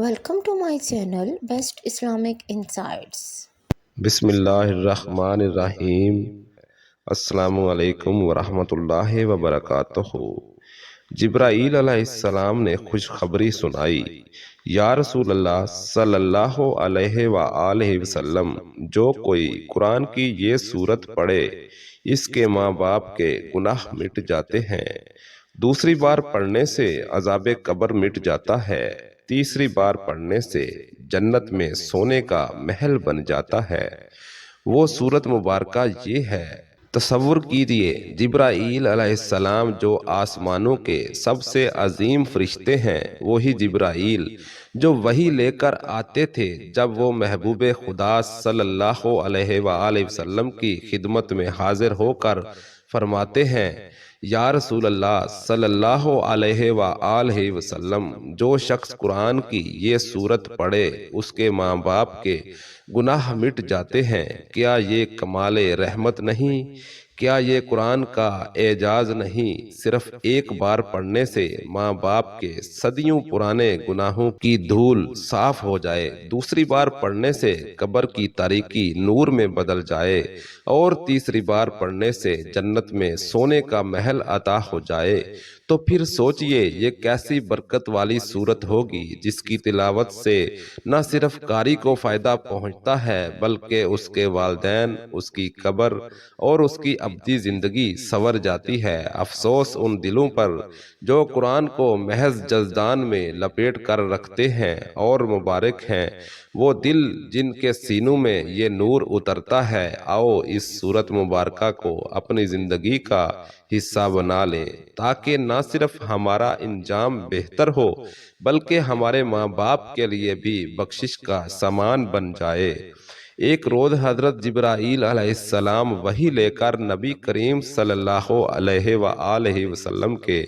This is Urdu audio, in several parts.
Welcome to my channel Best Islamic Insights. بسم اللہ الرحمن الرحیم۔ السلام علیکم ورحمۃ اللہ وبرکاتہ۔ جبرائیل علیہ السلام نے خوشخبری سنائی، یا رسول اللہ صلی اللہ علیہ وآلہ وسلم، جو کوئی قرآن کی یہ سورت پڑھے اس کے ماں باپ کے گناہ مٹ جاتے ہیں، دوسری بار پڑھنے سے عذاب قبر مٹ جاتا ہے، تیسری بار پڑھنے سے جنت میں سونے کا محل بن جاتا ہے۔ وہ سورت مبارکہ یہ ہے۔ تصور کیجئے، جبرائیل علیہ السلام جو آسمانوں کے سب سے عظیم فرشتے ہیں، وہی جبرائیل جو وحی لے کر آتے تھے جب وہ محبوب خدا صلی اللہ علیہ وآلہ وسلم کی خدمت میں حاضر ہو کر فرماتے ہیں، یا رسول اللہ صلی اللہ علیہ وآلہ وسلم، جو شخص قرآن کی یہ سورت پڑھے اس کے ماں باپ کے گناہ مٹ جاتے ہیں۔ کیا یہ کمال رحمت نہیں؟ کیا یہ قرآن کا اعجاز نہیں؟ صرف ایک بار پڑھنے سے ماں باپ کے صدیوں پرانے گناہوں کی دھول صاف ہو جائے، دوسری بار پڑھنے سے قبر کی تاریکی نور میں بدل جائے، اور تیسری بار پڑھنے سے جنت میں سونے کا محل عطا ہو جائے، تو پھر سوچئے یہ کیسی برکت والی سورت ہوگی جس کی تلاوت سے نہ صرف قاری کو فائدہ پہنچتا ہے بلکہ اس کے والدین، اس کی قبر اور اس کی ابدی زندگی سنور جاتی ہے۔ افسوس ان دلوں پر جو قرآن کو محض جزدان میں لپیٹ کر رکھتے ہیں، اور مبارک ہیں وہ دل جن کے سینوں میں یہ نور اترتا ہے۔ آؤ اس سورت مبارکہ کو اپنی زندگی کا حصہ بنا لیں تاکہ نہ صرف ہمارا انجام بہتر ہو بلکہ ہمارے ماں باپ کے لیے بھی بخشش کا سامان بن جائے۔ ایک روز حضرت جبرائیل علیہ السلام وحی لے کر نبی کریم صلی اللہ علیہ وآلہ وسلم کے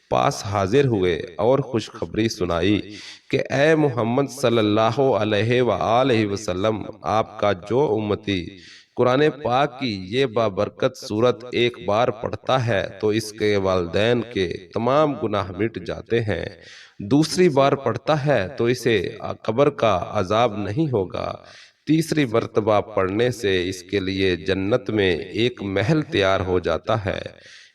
پاس حاضر ہوئے اور خوشخبری سنائی کہ اے محمد صلی اللہ علیہ وآلہ وسلم، آپ کا جو امتی قرآن پاک کی یہ بابرکت سورت ایک بار پڑھتا ہے تو اس کے والدین کے تمام گناہ مٹ جاتے ہیں، دوسری بار پڑھتا ہے تو اسے قبر کا عذاب نہیں ہوگا، تیسری مرتبہ پڑھنے سے اس کے لیے جنت میں ایک محل تیار ہو جاتا ہے۔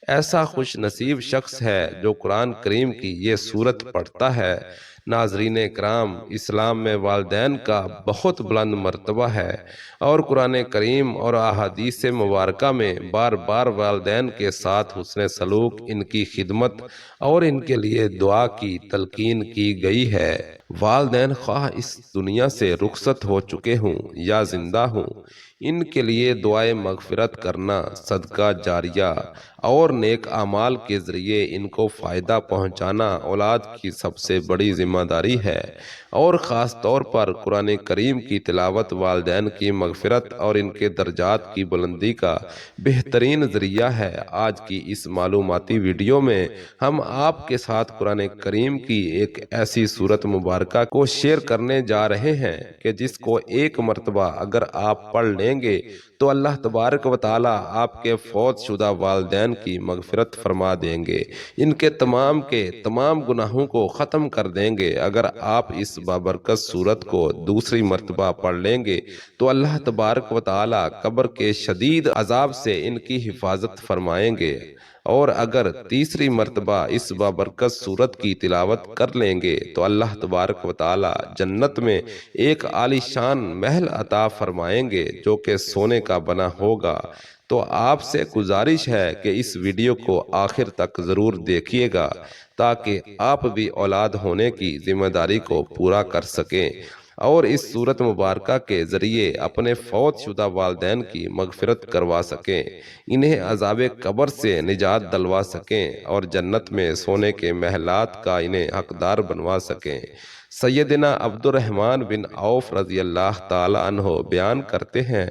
ایسا خوش نصیب شخص ہے جو قرآن کریم کی یہ سورت پڑھتا ہے۔ ناظرین کرام، اسلام میں والدین کا بہت بلند مرتبہ ہے، اور قرآن کریم اور احادیث مبارکہ میں بار بار والدین کے ساتھ حسن سلوک، ان کی خدمت اور ان کے لیے دعا کی تلقین کی گئی ہے۔ والدین خواہ اس دنیا سے رخصت ہو چکے ہوں یا زندہ ہوں، ان کے لیے دعائے مغفرت کرنا، صدقہ جاریہ اور نیک اعمال کے ذریعے ان کو فائدہ پہنچانا اولاد کی سب سے بڑی ذمہ داری ہے، اور خاص طور پر قرآن کریم کی تلاوت والدین کی مغفرت اور ان کے درجات کی بلندی کا بہترین ذریعہ ہے۔ آج کی اس معلوماتی ویڈیو میں ہم آپ کے ساتھ قرآن کریم کی ایک ایسی سورت مبارکہ کو شیئر کرنے جا رہے ہیں کہ جس کو ایک مرتبہ اگر آپ پڑھ لیں گے تو اللہ تبارک و تعالی آپ کے فوت شدہ والدین کی مغفرت فرما دیں گے، ان کے تمام گناہوں کو ختم کر دیں گے۔ اگر آپ اس بابرکت سورت کو دوسری مرتبہ پڑھ لیں گے تو اللہ تبارک و تعالی قبر کے شدید عذاب سے ان کی حفاظت فرمائیں گے، اور اگر تیسری مرتبہ اس بابرکت سورت کی تلاوت کر لیں گے تو اللہ تبارک و تعالی جنت میں ایک عالی شان محل عطا فرمائیں گے جو کہ سونے کا بنا ہوگا۔ تو آپ سے گزارش ہے کہ اس ویڈیو کو آخر تک ضرور دیکھیے گا تاکہ آپ بھی اولاد ہونے کی ذمہ داری کو پورا کر سکیں اور اس سورت مبارکہ کے ذریعے اپنے فوت شدہ والدین کی مغفرت کروا سکیں، انہیں عذاب قبر سے نجات دلوا سکیں اور جنت میں سونے کے محلات کا انہیں حقدار بنوا سکیں۔ سیدنا عبد الرحمن بن عوف رضی اللہ تعالی عنہ بیان کرتے ہیں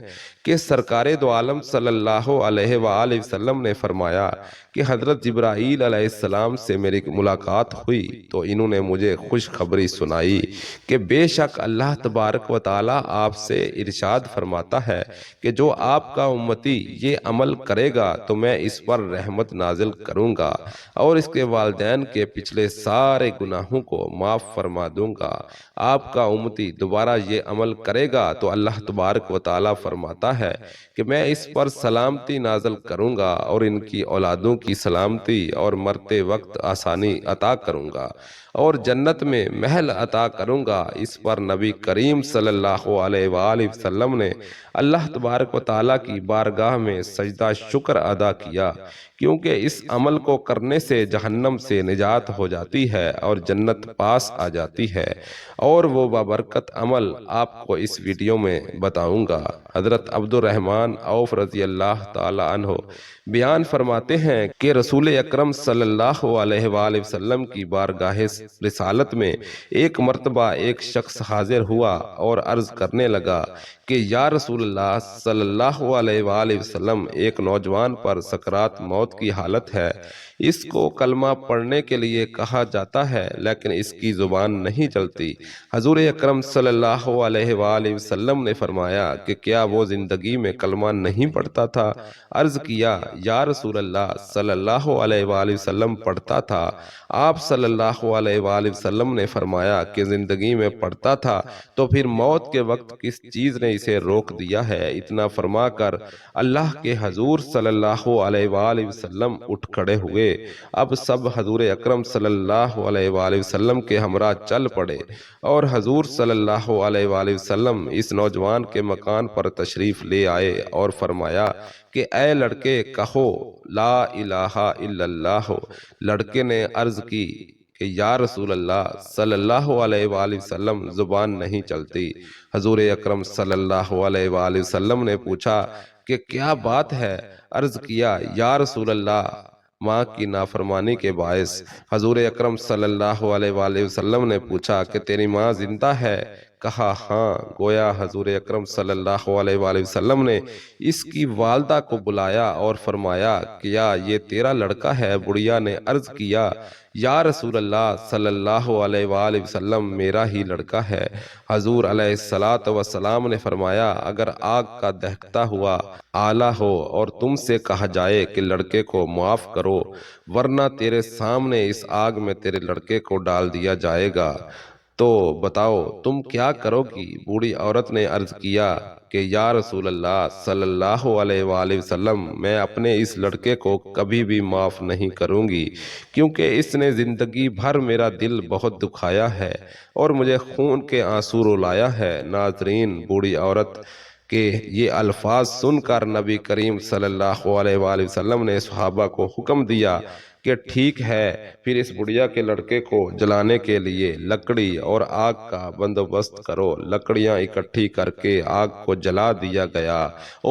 کہ سرکار دو عالم صلی اللہ علیہ وآلہ وسلم نے فرمایا کہ حضرت جبرائیل علیہ السلام سے میری ملاقات ہوئی تو انہوں نے مجھے خوشخبری سنائی کہ بے شک اللہ تبارک و تعالی آپ سے ارشاد فرماتا ہے کہ جو آپ کا امتی یہ عمل کرے گا تو میں اس پر رحمت نازل کروں گا اور اس کے والدین کے پچھلے سارے گناہوں کو معاف فرما دوں دوں گا۔ آپ کا امتی دوبارہ یہ عمل کرے گا تو اللہ تبارک و تعالیٰ فرماتا ہے کہ میں اس پر سلامتی نازل کروں گا اور ان کی اولادوں کی سلامتی اور مرتے وقت آسانی عطا کروں گا اور جنت میں محل عطا کروں گا۔ اس پر نبی کریم صلی اللہ علیہ وآلہ وسلم نے اللہ تبارک و تعالیٰ کی بارگاہ میں سجدہ شکر ادا کیا، کیونکہ اس عمل کو کرنے سے جہنم سے نجات ہو جاتی ہے اور جنت پاس آ جاتی ہے، اور وہ بابرکت عمل آپ کو اس ویڈیو میں بتاؤں گا۔ حضرت عبد الرحمن عوف رضی اللہ تعالی عنہ بیان فرماتے ہیں کہ رسول اکرم صلی اللہ علیہ وآلہ وسلم کی بارگاہ رسالت میں ایک مرتبہ ایک شخص حاضر ہوا اور عرض کرنے لگا کہ یا رسول اللہ صلی اللہ علیہ وآلہ وسلم، ایک نوجوان پر سکرات موت کی حالت ہے، اس کو کلمہ پڑھنے کے لیے کہا جاتا ہے لیکن اس کی زبان نہیں چلتی۔ حضور اکرم صلی اللہ علیہ وآلہ وسلم نے فرمایا کہ کیا وہ زندگی میں کلمہ نہیں پڑھتا تھا؟ عرض کیا یا رسول اللہ صلی اللہ علیہ وآلہ وسلم پڑھتا تھا۔ آپ صلی اللہ علیہ وآلہ وسلم نے فرمایا کہ زندگی میں پڑھتا تھا تو پھر موت کے وقت کس چیز نے اسے روک دیا ہے؟ اتنا فرما کر اللہ کے حضور صلی اللہ علیہ وآلہ وسلم اٹھ کھڑے ہوئے۔ اب سب حضور اکرم صلی اللہ علیہ وآلہ وسلم کے ہمراہ چل پڑے اور حضور صلی اللہ علیہ وآلہ وسلم اس نوجوان کے مکان پر تشریف لے آئے اور فرمایا کہ اے لڑکے، کہو لا الہ الا اللہ۔ لڑکے نے عرض کی کہ یا رسول اللہ صلی اللہ علیہ وآلہ وسلم، زبان نہیں چلتی۔ حضور اکرم صلی اللہ علیہ وآلہ وسلم نے پوچھا کہ کیا بات ہے؟ عرض کیا یا رسول اللہ، ماں کی نافرمانی کے باعث۔ حضور اکرم صلی اللہ علیہ وآلہ وسلم نے پوچھا کہ تیری ماں زندہ ہے؟ کہا ہاں۔ گویا حضور اکرم صلی اللہ علیہ وآلہ وسلم نے اس کی والدہ کو بلایا اور فرمایا کیا یہ تیرا لڑکا ہے؟ بڑھیا نے عرض کیا یا رسول اللہ صلی اللہ علیہ وآلہ وسلم، میرا ہی لڑکا ہے۔ حضور علیہ السلام نے فرمایا اگر آگ کا دہکتا ہوا آلہ ہو اور تم سے کہا جائے کہ لڑکے کو معاف کرو ورنہ تیرے سامنے اس آگ میں تیرے لڑکے کو ڈال دیا جائے گا، تو بتاؤ تم کیا کرو گی؟ بوڑھی عورت نے عرض کیا کہ یا رسول اللہ صلی اللہ علیہ وآلہ وسلم، میں اپنے اس لڑکے کو کبھی بھی معاف نہیں کروں گی، کیونکہ اس نے زندگی بھر میرا دل بہت دکھایا ہے اور مجھے خون کے آنسو رلایا ہے۔ ناظرین، بوڑھی عورت کہ یہ الفاظ سن کر نبی کریم صلی اللہ علیہ وآلہ وسلم نے صحابہ کو حکم دیا کہ ٹھیک ہے، پھر اس بڑھیا کے لڑکے کو جلانے کے لیے لکڑی اور آگ کا بندوبست کرو۔ لکڑیاں اکٹھی کر کے آگ کو جلا دیا گیا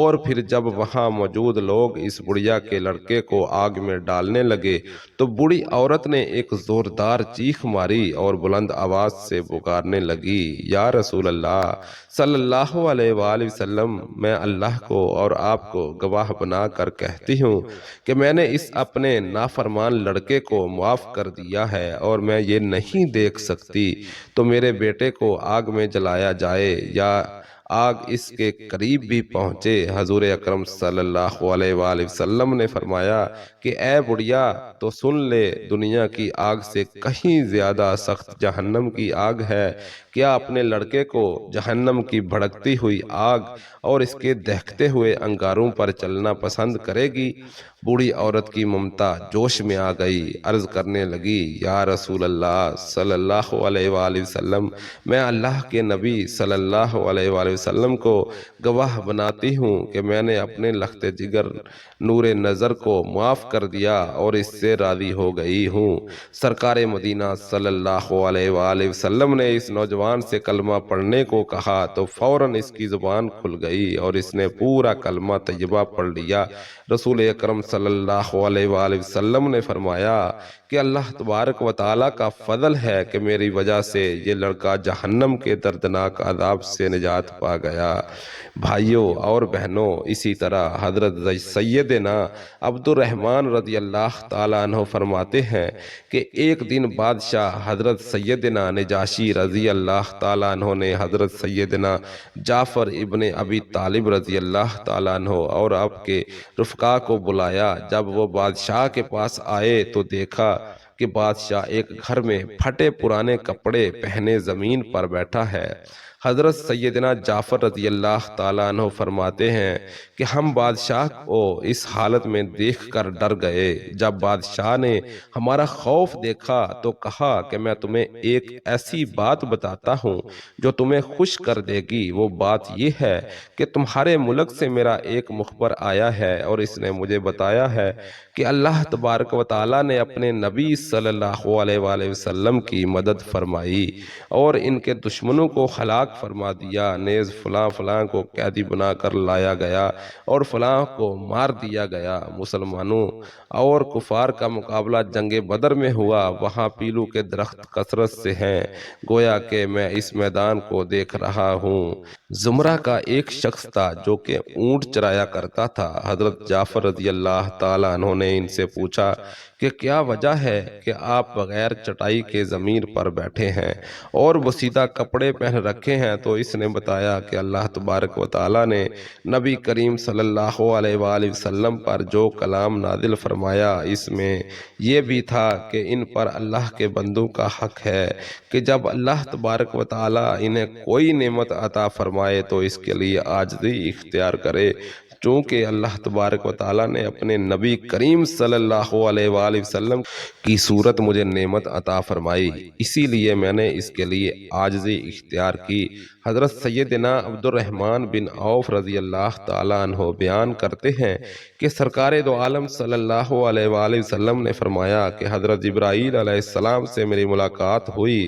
اور پھر جب وہاں موجود لوگ اس بڑھیا کے لڑکے کو آگ میں ڈالنے لگے تو بوڑھی عورت نے ایک زوردار چیخ ماری اور بلند آواز سے پکارنے لگی یا رسول اللہ صلی اللہ علیہ وآلہ وسلم، میں اللہ کو اور آپ کو گواہ بنا کر کہتی ہوں کہ میں نے اس اپنے نافرمان لڑکے کو معاف کر دیا ہے اور میں یہ نہیں دیکھ سکتی تو میرے بیٹے کو آگ میں جلایا جائے یا آگ اس کے قریب بھی پہنچے۔ حضور اکرم صلی اللہ علیہ وآلہ وسلم نے فرمایا کہ اے بڑھیا، تو سن لے، دنیا کی آگ سے کہیں زیادہ سخت جہنم کی آگ ہے۔ کیا اپنے لڑکے کو جہنم کی بھڑکتی ہوئی آگ اور اس کے دہکتے ہوئے انگاروں پر چلنا پسند کرے گی؟ بوڑھی عورت کی ممتا جوش میں آ گئی، عرض کرنے لگی یا رسول اللہ صلی اللہ علیہ وآلہ وسلم، میں اللہ کے نبی صلی اللہ علیہ وآلہ وسلم کو گواہ بناتی ہوں کہ میں نے اپنے لخت جگر نور نظر کو معاف کر دیا اور اس سے راضی ہو گئی ہوں۔ سرکار مدینہ صلی اللہ علیہ وآلہ وسلم نے اس نوجوان سے کلمہ پڑھنے کو کہا تو فوراً اس کی زبان کھل گئی اور اس نے پورا کلمہ طیبہ پڑھ لیا۔ رسول اکرم صلی اللہ علیہ وآلہ وسلم نے فرمایا کہ اللہ تبارک و تعالیٰ کا فضل ہے کہ میری وجہ سے یہ لڑکا جہنم کے دردناک عذاب سے نجات پا گیا۔ بھائیوں اور بہنوں، اسی طرح حضرت سیدنا عبد الرحمن رضی اللہ تعالیٰ عنہ فرماتے ہیں کہ ایک دن بادشاہ حضرت سیدنا نجاشی رضی اللہ تعالیٰ عنہ نے حضرت سیدنا جعفر ابن ابی طالب رضی اللہ تعالیٰ عنہ اور آپ کے رفقا کو بلایا۔ جب وہ بادشاہ کے پاس آئے تو دیکھا کہ بادشاہ ایک گھر میں پھٹے پرانے کپڑے پہنے زمین پر بیٹھا ہے۔ حضرت سیدنا جعفر رضی اللہ تعالیٰ عنہ فرماتے ہیں کہ ہم بادشاہ کو اس حالت میں دیکھ کر ڈر گئے۔ جب بادشاہ نے ہمارا خوف دیکھا تو کہا کہ میں تمہیں ایک ایسی بات بتاتا ہوں جو تمہیں خوش کر دے گی۔ وہ بات یہ ہے کہ تمہارے ملک سے میرا ایک مخبر آیا ہے اور اس نے مجھے بتایا ہے کہ اللہ تبارک و تعالیٰ نے اپنے نبی صلی اللہ علیہ وآلہ وسلم کی مدد فرمائی اور ان کے دشمنوں کو ہلاک فرما دیا، نیز فلاں فلاں کو قیدی بنا کر لایا گیا اور فلاں کو مار دیا گیا۔ مسلمانوں اور کفار کا مقابلہ جنگ بدر میں ہوا، وہاں پیلو کے درخت کثرت سے ہیں، گویا کہ میں اس میدان کو دیکھ رہا ہوں۔ زمرہ کا ایک شخص تھا جو کہ اونٹ چرایا کرتا تھا۔ حضرت جعفر رضی اللہ تعالیٰ عنہ نے ان سے پوچھا کہ کیا وجہ ہے کہ آپ بغیر چٹائی کے زمین پر بیٹھے ہیں اور بسیدہ کپڑے پہن رکھے ہیں؟ تو اس نے بتایا کہ اللہ تبارک و تعالیٰ نے نبی کریم صلی اللہ علیہ وآلہ وسلم پر جو کلام نازل فرمایا اس میں یہ بھی تھا کہ ان پر اللہ کے بندوں کا حق ہے کہ جب اللہ تبارک و تعالیٰ انہیں کوئی نعمت عطا فرمائے تو اس کے لیے عاجزی اختیار کرے، چونکہ اللہ تبارک و تعالیٰ نے اپنے نبی کریم صلی اللہ علیہ وآلہ وسلم کی صورت مجھے نعمت عطا فرمائی، اسی لیے میں نے اس کے لیے عاجزی اختیار کی۔ حضرت سیدنا عبد الرحمن بن عوف رضی اللہ تعالیٰ عنہ بیان کرتے ہیں کہ سرکار دو عالم صلی اللہ علیہ وآلہ وسلم نے فرمایا کہ حضرت جبرائیل علیہ السلام سے میری ملاقات ہوئی۔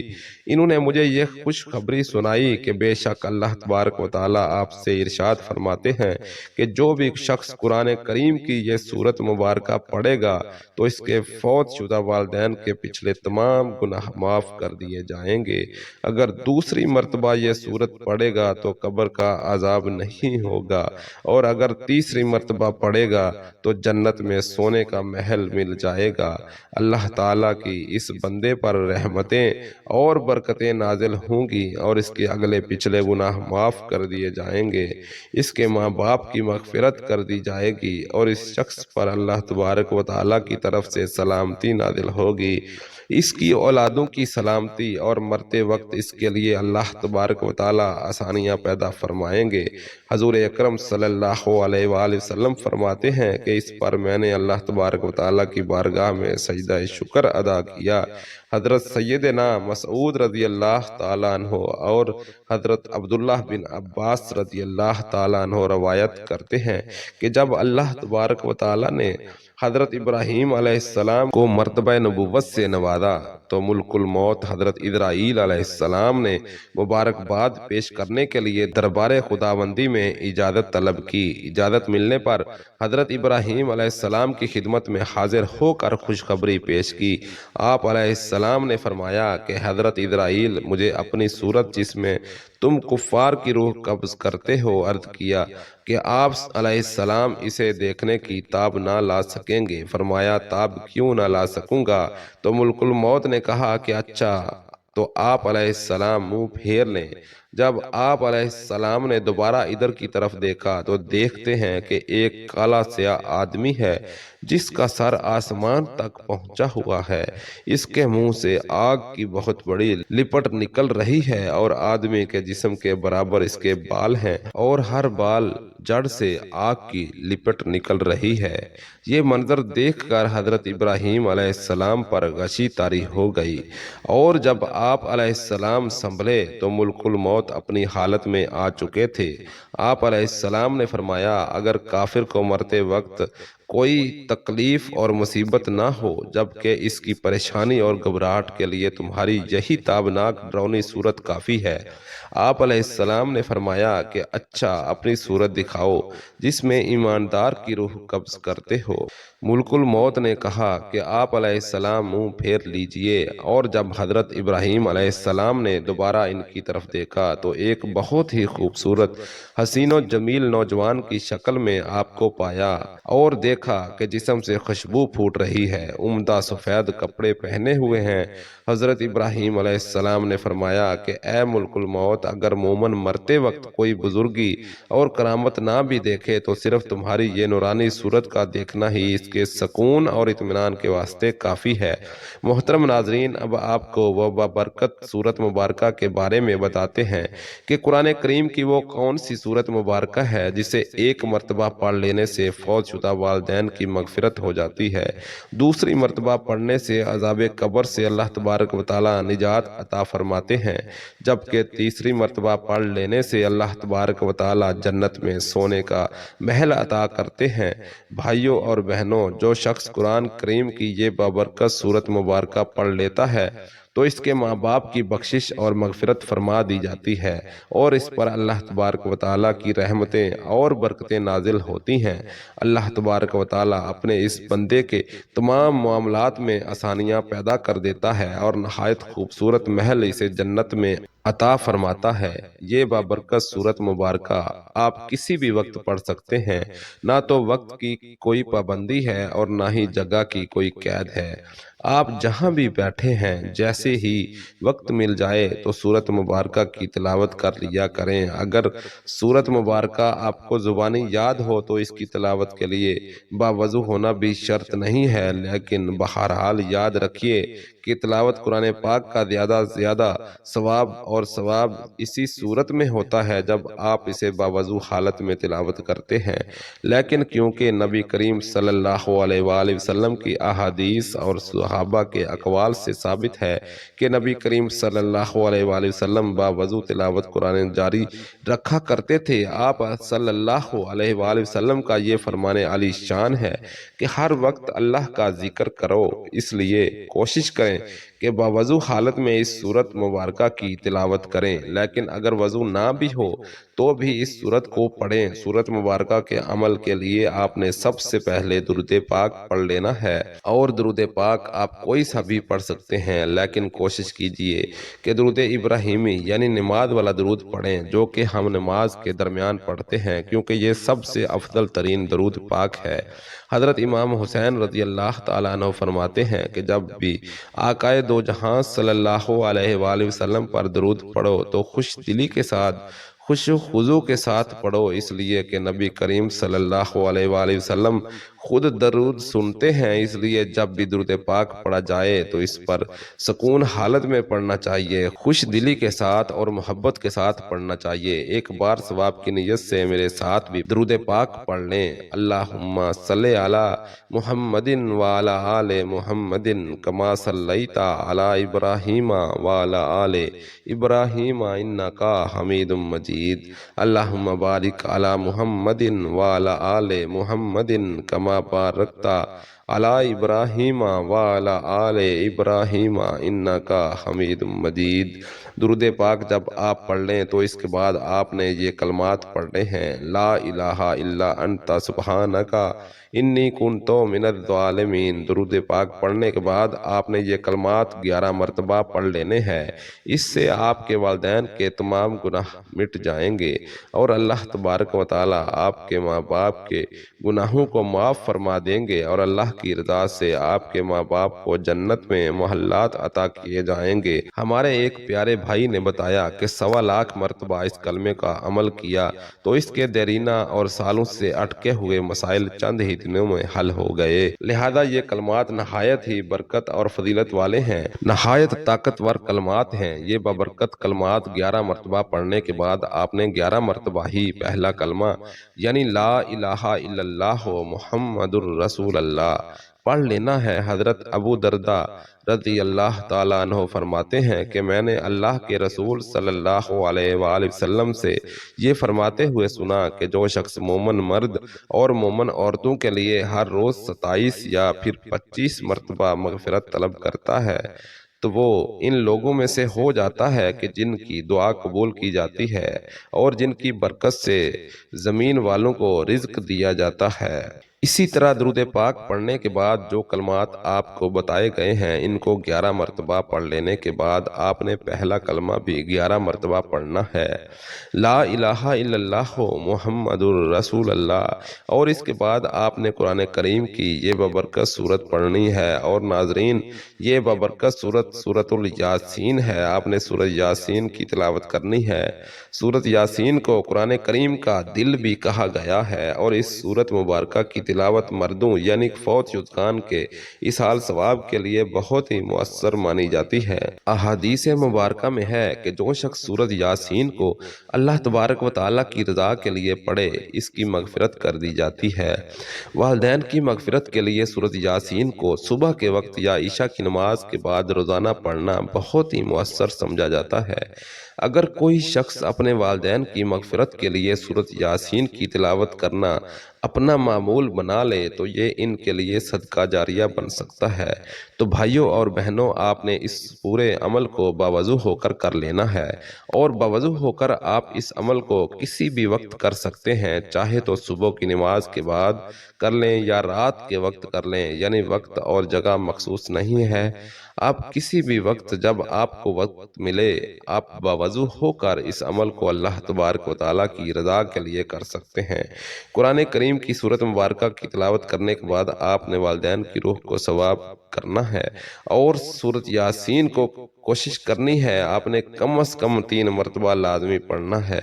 انہوں نے مجھے یہ خوشخبری سنائی کہ بے شک اللہ تبارک و تعالیٰ آپ سے ارشاد فرماتے ہیں کہ جو بھی شخص قرآن کریم کی یہ سورت مبارکہ پڑھے گا تو اس کے فوت شدہ والدین کے پچھلے تمام گناہ معاف کر دیے جائیں گے۔ اگر دوسری مرتبہ یہ سورت پڑھے گا تو قبر کا عذاب نہیں ہوگا، اور اگر تیسری مرتبہ پڑھے گا تو جنت میں سونے کا محل مل جائے گا۔ اللہ تعالیٰ کی اس بندے پر رحمتیں اور برکتیں نازل ہوں گی اور اس کے اگلے پچھلے گناہ معاف کر دیے جائیں گے، اس کے ماں باپ کی مغفرت کر دی جائے گی اور اس شخص پر اللہ تبارک و تعالیٰ کی طرف سے سلامتی نازل ہوگی، اس کی اولادوں کی سلامتی، اور مرتے وقت اس کے لیے اللہ تبارک و تعالیٰ آسانیاں پیدا فرمائیں گے۔ حضور اکرم صلی اللہ علیہ وآلہ وسلم فرماتے ہیں کہ اس پر میں نے اللہ تبارک و تعالیٰ کی بارگاہ میں سجدہ شکر ادا کیا۔ حضرت سیدنا مسعود رضی اللہ تعالیٰ عنہ اور حضرت عبداللہ بن عباس رضی اللہ تعالیٰ عنہ روایت کرتے ہیں کہ جب اللہ تبارک و تعالیٰ نے حضرت ابراہیم علیہ السلام کو مرتبہ نبوت سے نوازا تو ملک الموت حضرت اسرائیل علیہ السلام نے مبارکباد پیش کرنے کے لیے دربار خداوندی میں اجازت طلب کی۔ اجازت ملنے پر حضرت ابراہیم علیہ السلام کی خدمت میں حاضر ہو کر خوشخبری پیش کی۔ آپ علیہ السلام نے فرمایا کہ حضرت اسرائیل مجھے اپنی صورت جس میں تم کفار کی روح قبض کرتے ہو عرض کیا کہ آپ علیہ السلام اسے دیکھنے کی تاب نہ لا سکیں گے۔ فرمایا تاب کیوں نہ لا سکوں گا؟ تو ملک الموت نے کہا کہ اچھا تو آپ علیہ السلام منہ پھیر لیں۔ جب آپ علیہ السلام نے دوبارہ ادھر کی طرف دیکھا تو دیکھتے ہیں کہ ایک کالا سیاہ آدمی ہے جس کا سر آسمان تک پہنچا ہوا ہے، اس کے منہ سے آگ کی بہت بڑی لپٹ نکل رہی ہے اور آدمی کے جسم کے برابر اس کے بال ہیں اور ہر بال جڑ سے آگ کی لپٹ نکل رہی ہے۔ یہ منظر دیکھ کر حضرت ابراہیم علیہ السلام پر غشی طاری ہو گئی، اور جب آپ علیہ السلام سنبھلے تو ملک الموت اپنی حالت میں آ چکے تھے۔ آپ علیہ السلام نے فرمایا اگر کافر کو مرتے وقت کوئی تکلیف اور مصیبت نہ ہو جبکہ اس کی پریشانی اور گھبراہٹ کے لیے تمہاری یہی تابناک ڈراؤنی صورت کافی ہے۔ آپ علیہ السلام نے فرمایا کہ اچھا اپنی صورت دکھاؤ جس میں ایماندار کی روح قبض کرتے ہو۔ ملک الموت نے کہا کہ آپ علیہ السلام منہ پھیر لیجئے، اور جب حضرت ابراہیم علیہ السلام نے دوبارہ ان کی طرف دیکھا تو ایک بہت ہی خوبصورت حسین و جمیل نوجوان کی شکل میں آپ کو پایا، اور دیکھ دیکھا کہ جسم سے خوشبو پھوٹ رہی ہے، عمدہ سفید کپڑے پہنے ہوئے ہیں۔ حضرت ابراہیم علیہ السلام نے فرمایا کہ اے ملک الموت، اگر مومن مرتے وقت کوئی بزرگی اور کرامت نہ بھی دیکھے تو صرف تمہاری یہ نورانی صورت کا دیکھنا ہی اس کے سکون اور اطمینان کے واسطے کافی ہے۔ محترم ناظرین، اب آپ کو وہ بابرکت صورت مبارکہ کے بارے میں بتاتے ہیں کہ قرآن کریم کی وہ کون سی صورت مبارکہ ہے جسے ایک مرتبہ پڑھ لینے سے فوت شدہ والدین کی مغفرت ہو جاتی ہے، دوسری مرتبہ پڑھنے سے عذاب قبر سے اللہ تبارک و تعالی نجات عطا فرماتے ہیں، جبکہ تیسری مرتبہ پڑھ لینے سے اللہ تبارک و تعالی جنت میں سونے کا محل عطا کرتے ہیں۔ بھائیوں اور بہنوں، جو شخص قرآن کریم کی یہ بابرکت صورت مبارکہ پڑھ لیتا ہے تو اس کے ماں باپ کی بخشش اور مغفرت فرما دی جاتی ہے اور اس پر اللہ تبارک و تعالیٰ کی رحمتیں اور برکتیں نازل ہوتی ہیں۔ اللہ تبارک و تعالیٰ اپنے اس بندے کے تمام معاملات میں آسانیاں پیدا کر دیتا ہے اور نہایت خوبصورت محل اسے جنت میں عطا فرماتا ہے۔ یہ بابرکت صورت مبارکہ آپ کسی بھی وقت پڑھ سکتے ہیں، نہ تو وقت کی کوئی پابندی ہے اور نہ ہی جگہ کی کوئی قید ہے۔ آپ جہاں بھی بیٹھے ہیں، جیسے ہی وقت مل جائے تو سورت مبارکہ کی تلاوت کر لیا کریں۔ اگر سورت مبارکہ آپ کو زبانی یاد ہو تو اس کی تلاوت کے لیے باوضو ہونا بھی شرط نہیں ہے، لیکن بہرحال یاد رکھیے کہ تلاوت قرآن پاک کا زیادہ سے زیادہ ثواب اسی صورت میں ہوتا ہے جب آپ اسے باوضو حالت میں تلاوت کرتے ہیں۔ لیکن کیونکہ نبی کریم صلی اللہ علیہ وآلہ وسلم کی احادیث اور صحابہ کے اقوال سے ثابت ہے کہ نبی کریم صلی اللہ علیہ وآلہ وسلم باوضو تلاوت قرآن جاری رکھا کرتے تھے، آپ صلی اللہ علیہ وآلہ وسلم کا یہ فرمان علی شان ہے کہ ہر وقت اللہ کا ذکر کرو، اس لیے کوشش کریں کہ باوضو حالت میں اس سورت مبارکہ کی تلاوت کریں۔ لیکن اگر وضو نہ بھی ہو تو بھی اس سورت کو پڑھیں۔ سورت مبارکہ کے عمل کے لیے آپ نے سب سے پہلے درود پاک پڑھ لینا ہے، اور درود پاک آپ کوئی سا بھی پڑھ سکتے ہیں، لیکن کوشش کیجئے کہ درود ابراہیمی یعنی نماز والا درود پڑھیں جو کہ ہم نماز کے درمیان پڑھتے ہیں، کیونکہ یہ سب سے افضل ترین درود پاک ہے۔ حضرت امام حسین رضی اللہ تعالیٰ عنہ فرماتے ہیں کہ جب بھی آقائے دو جہاں صلی اللہ علیہ وآلہ وسلم پر درود پڑھو تو خوش دلی کے ساتھ، خوش خضوع کے ساتھ پڑھو، اس لیے کہ نبی کریم صلی اللہ علیہ وآلہ وسلم خود درود سنتے ہیں، اس لیے جب بھی درود پاک پڑھا جائے تو اس پر سکون حالت میں پڑھنا چاہیے، خوش دلی کے ساتھ اور محبت کے ساتھ پڑھنا چاہیے۔ ایک بار ثواب کی نیت سے میرے ساتھ بھی درود پاک پڑھ لیں۔ اللہم صلی علی محمد وعلی آل محمد کما صلیت علی ابراہیم وعلی آل ابراہیم انکا حمید مجید۔ اللہم بارک علی محمد وعلی آل محمد کما بارکت علی ابراہیم وعلی آل ابراہیم انکا حمید مجید۔ درود پاک جب آپ پڑھ لیں تو اس کے بعد آپ نے یہ کلمات پڑھنے ہیں: لا الہ الا انت سبحانک انی کنت من الظالمین۔ درود پاک پڑھنے کے بعد آپ نے یہ کلمات 11 مرتبہ پڑھ لینے ہیں، اس سے آپ کے والدین کے تمام گناہ مٹ جائیں گے اور اللہ تبارک و تعالی آپ کے ماں باپ کے گناہوں کو معاف فرما دیں گے، اور اللہ کی رضا سے آپ کے ماں باپ کو جنت میں محلات عطا کیے جائیں گے۔ ہمارے ایک پیارے بھائی نے بتایا کہ 1.25 لاکھ مرتبہ اس کلمے کا عمل کیا تو اس کے دیرینہ اور سالوں سے اٹکے ہوئے مسائل چند ہی دنوں میں حل ہو گئے۔ لہذا یہ کلمات نہایت ہی برکت اور فضیلت والے ہیں، نہایت طاقتور کلمات ہیں۔ یہ بابرکت کلمات 11 مرتبہ پڑھنے کے بعد آپ نے 11 مرتبہ ہی پہلا کلمہ یعنی لا الہ الا اللہ محمد الرسول اللہ پڑھ لینا ہے۔ حضرت ابو درداء رضی اللہ تعالیٰ عنہ فرماتے ہیں کہ میں نے اللہ کے رسول صلی اللہ علیہ وآلہ وسلم سے یہ فرماتے ہوئے سنا کہ جو شخص مومن مرد اور مومن عورتوں کے لیے ہر روز 27 یا پھر 25 مرتبہ مغفرت طلب کرتا ہے تو وہ ان لوگوں میں سے ہو جاتا ہے کہ جن کی دعا قبول کی جاتی ہے اور جن کی برکت سے زمین والوں کو رزق دیا جاتا ہے۔ اسی طرح درود پاک پڑھنے کے بعد جو کلمات آپ کو بتائے گئے ہیں ان کو 11 مرتبہ پڑھ لینے کے بعد آپ نے پہلا کلمہ بھی 11 مرتبہ پڑھنا ہے، لا الہ الا اللہ محمد الرسول اللہ، اور اس کے بعد آپ نے قرآن کریم کی یہ بابرکت سورت پڑھنی ہے۔ اور ناظرین، یہ بابرکت سورت سورت الیاسین ہے، آپ نے سورت یاسین کی تلاوت کرنی ہے۔ سورت یاسین کو قرآن کریم کا دل بھی کہا گیا ہے، اور اس سورت مبارکہ کی تلاوت مردوں یعنی فوت شدگان کے اسال ثواب کے لیے بہت ہی مؤثر مانی جاتی ہے۔ احادیث مبارکہ میں ہے کہ جو شخص سورت یاسین کو اللہ تبارک و تعالیٰ کی رضا کے لیے پڑھے اس کی مغفرت کر دی جاتی ہے۔ والدین کی مغفرت کے لیے سورت یاسین کو صبح کے وقت یا عشاء کی نماز کے بعد روزانہ پڑھنا بہت ہی مؤثر سمجھا جاتا ہے۔ اگر کوئی شخص اپنے والدین کی مغفرت کے لیے سورت یاسین کی تلاوت کرنا اپنا معمول بنا لے تو یہ ان کے لیے صدقہ جاریہ بن سکتا ہے۔ تو بھائیوں اور بہنوں، آپ نے اس پورے عمل کو باوضو ہو کر کر لینا ہے، اور باوضو ہو کر آپ اس عمل کو کسی بھی وقت کر سکتے ہیں، چاہے تو صبح کی نماز کے بعد کر لیں یا رات کے وقت کر لیں، یعنی وقت اور جگہ مخصوص نہیں ہے۔ آپ کسی بھی وقت جب آپ کو وقت ملے آپ باوضو ہو کر اس عمل کو اللہ تبارک و تعالیٰ کی رضا کے لیے کر سکتے ہیں۔ قرآن کریم کی سورت مبارکہ کی تلاوت کرنے کے بعد آپ نے والدین کی روح کو ثواب کرنا ہے، اور سورت یاسین کو کوشش کرنی ہے آپ نے کم از کم 3 مرتبہ لازمی پڑھنا ہے۔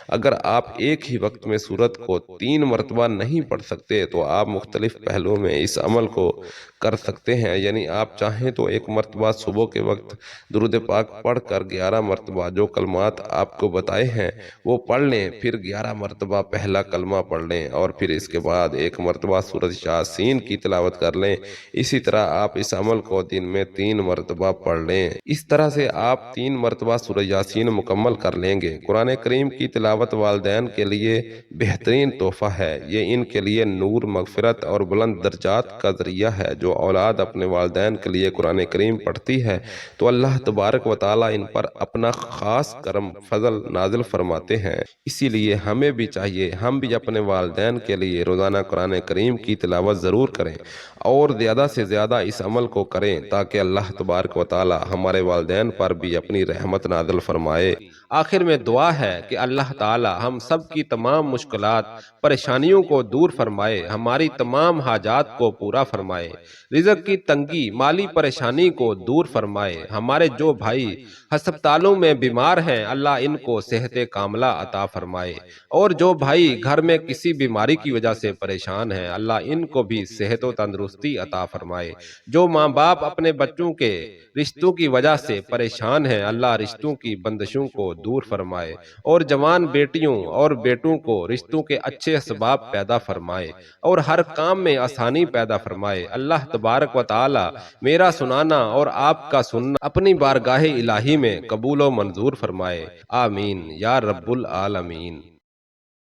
اگر آپ ایک ہی وقت میں سورت کو 3 مرتبہ نہیں پڑھ سکتے تو آپ مختلف پہلوؤں میں اس عمل کو کر سکتے ہیں، یعنی آپ چاہیں تو ایک مرتبہ صبح کے وقت درود پاک پڑھ کر 11 مرتبہ جو کلمات آپ کو بتائے ہیں وہ پڑھ لیں، پھر 11 مرتبہ پہلا کلمہ پڑھ لیں، اور پھر اس کے بعد ایک مرتبہ سورت یاسین کی تلاوت کر لیں۔ اسی طرح آپ اس عمل کو دن میں 3 مرتبہ پڑھ لیں۔ اس طرح سے آپ 3 مرتبہ سورہ یاسین مکمل کر لیں گے۔ قرآن کریم کی تلاوت والدین کے لیے بہترین تحفہ ہے، یہ ان کے لیے نور، مغفرت اور بلند درجات کا ذریعہ ہے۔ جو اولاد اپنے والدین کے لیے قرآن کریم پڑھتی ہے تو اللہ تبارک و تعالیٰ ان پر اپنا خاص کرم فضل نازل فرماتے ہیں۔ اسی لیے ہمیں بھی چاہیے ہم بھی اپنے والدین کے لیے روزانہ قرآن کریم کی تلاوت ضرور کریں، اور زیادہ سے زیادہ اس عمل کو کریں تاکہ اللہ تبارک و تعالی ہمارے والدین پر بھی اپنی رحمت نازل فرمائے۔ آخر میں دعا ہے کہ اللہ تعالی ہم سب کی تمام مشکلات، پریشانیوں کو دور فرمائے، ہماری تمام حاجات کو پورا فرمائے، رزق کی تنگی، مالی پریشانی کو دور فرمائے۔ ہمارے جو بھائی ہسپتالوں میں بیمار ہیں اللہ ان کو صحت کاملہ عطا فرمائے، اور جو بھائی گھر میں کسی بیماری کی وجہ سے پریشان ہیں اللہ ان کو بھی صحت و تندرستی عطا فرمائے۔ جو ماں باپ اپنے بچوں کے رشتوں کی وجہ سے پریشان ہیں اللہ رشتوں کی بندشوں کو دور فرمائے، اور جوان بیٹیوں اور بیٹوں کو رشتوں کے اچھے اسباب پیدا فرمائے، اور ہر کام میں آسانی پیدا فرمائے۔ اللہ تبارک و تعالی میرا سنانا اور آپ کا سننا اپنی بارگاہ الہی میں قبول و منظور فرمائے، آمین یا رب العالمین۔